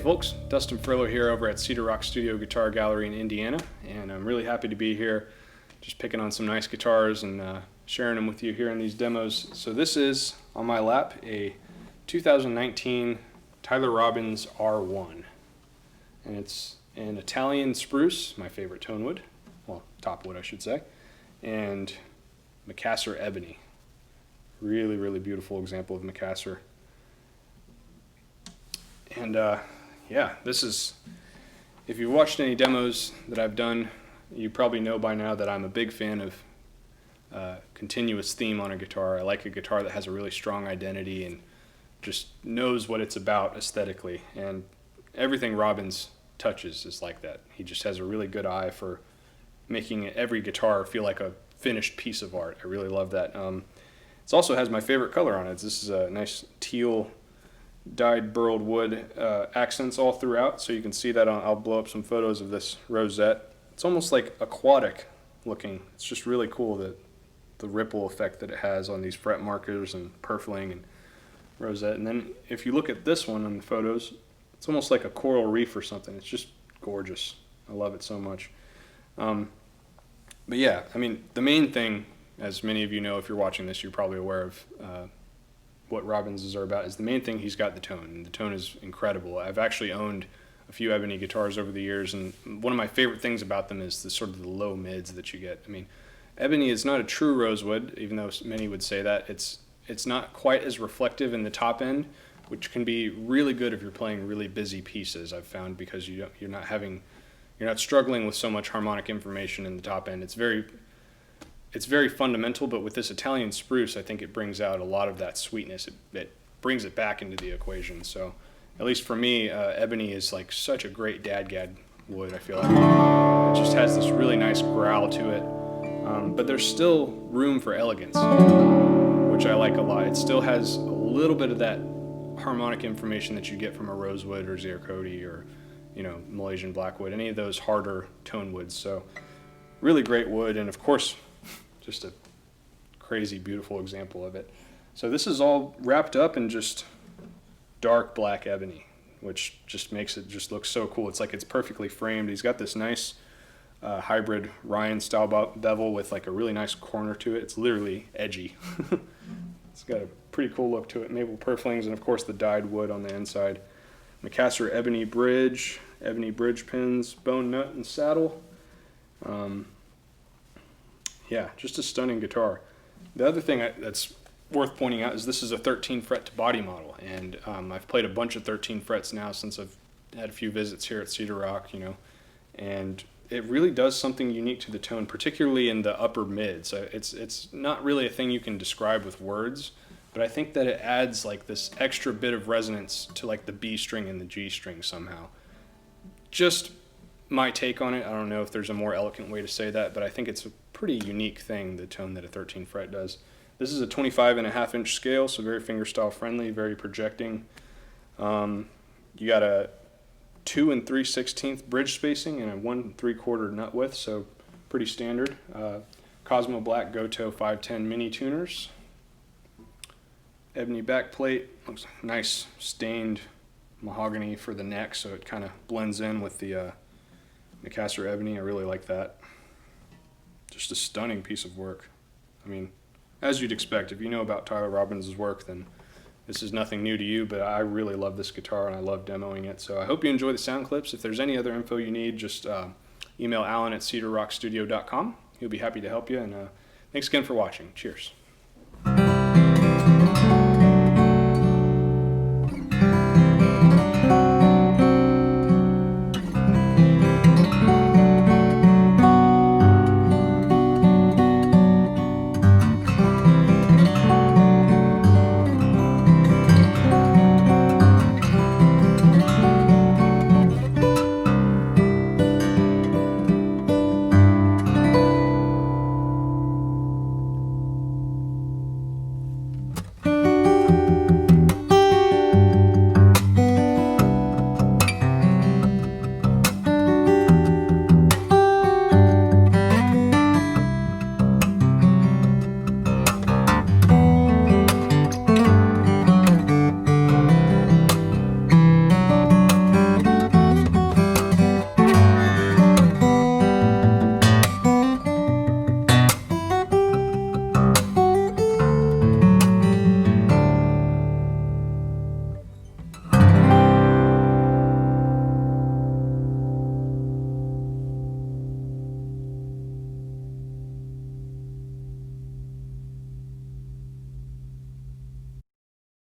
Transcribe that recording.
folks, Dustin Furlow here over at Cedar Rock Studio Guitar Gallery in Indiana, and I'm really happy to be here just picking on some nice guitars and sharing them with you here in these demos. So this is, on my lap, a 2019 Tyler Robbins R.1, and it's an Italian spruce, my favorite tone wood, well, top wood I should say, and Macassar Ebony. Really, really beautiful example of Macassar. And yeah, this is, if you've watched any demos that I've done, you probably know by now that I'm a big fan of continuous theme on a guitar. I like a guitar that has a really strong identity and just knows what it's about aesthetically. And everything Robbins touches is like that. He just has a really good eye for making every guitar feel like a finished piece of art. I really love that. It also has my favorite color on it. This is a nice teal dyed burled wood accents all throughout, so you can see that I'll blow up some photos of this rosette. It's almost like aquatic looking. It's just really cool, that the ripple effect that it has on these fret markers and purfling and rosette. And then if you look at this one in the photos, it's almost like a coral reef or something. It's just gorgeous. I love it so much. But yeah, I mean, the main thing, as many of you know, if you're watching this, you're probably aware of what Robbins are about, is the main thing, he's got the tone, and the tone is incredible. I've actually owned a few Ebony guitars over the years, and one of my favorite things about them is the sort of the low mids that you get. I mean, Ebony is not a true rosewood, even though many would say that. It's not quite as reflective in the top end, which can be really good if you're playing really busy pieces, I've found, because you're not struggling with so much harmonic information in the top end. It's very fundamental, but with this Italian spruce, I think it brings out a lot of that sweetness. It brings it back into the equation. So, at least for me, Ebony is like such a great dadgad wood, I feel like. It just has this really nice growl to it. But there's still room for elegance, which I like a lot. It still has a little bit of that harmonic information that you get from a rosewood or zirconi or, you know, Malaysian blackwood, any of those harder tone woods. So, really great wood, and of course, just a crazy beautiful example of it. So this is all wrapped up in just dark black ebony, which just makes it just look so cool. It's like it's perfectly framed. He's got this nice hybrid Ryan style bevel with like a really nice corner to it. It's literally edgy. It's got a pretty cool look to it. Maple purflings, and of course the dyed wood on the inside. Macassar ebony bridge pins, bone nut and saddle. Yeah, just a stunning guitar. The other thing that's worth pointing out is this is a 13 fret to body model, and I've played a bunch of 13 frets now since I've had a few visits here at Cedar Rock, you know, and it really does something unique to the tone, particularly in the upper mids. It's not really a thing you can describe with words, but I think that it adds like this extra bit of resonance to like the B string and the G string somehow. Just my take on it. I don't know if there's a more eloquent way to say that, but I think it's a pretty unique thing, the tone that a 13 fret does. This is a 25.5-inch scale, so very fingerstyle friendly, very projecting. You got a 2 3/16 bridge spacing and a 1 3/4 nut width, so pretty standard. Cosmo Black Goto 510 mini tuners. Ebony back plate, looks nice stained mahogany for the neck, so it kind of blends in with the Macassar Ebony. I really like that. Just a stunning piece of work. I mean, as you'd expect, if you know about Tyler Robbins' work, then this is nothing new to you, but I really love this guitar and I love demoing it. So I hope you enjoy the sound clips. If there's any other info you need, just email Alan at cedarrockstudio.com. He'll be happy to help you, and thanks again for watching. Cheers.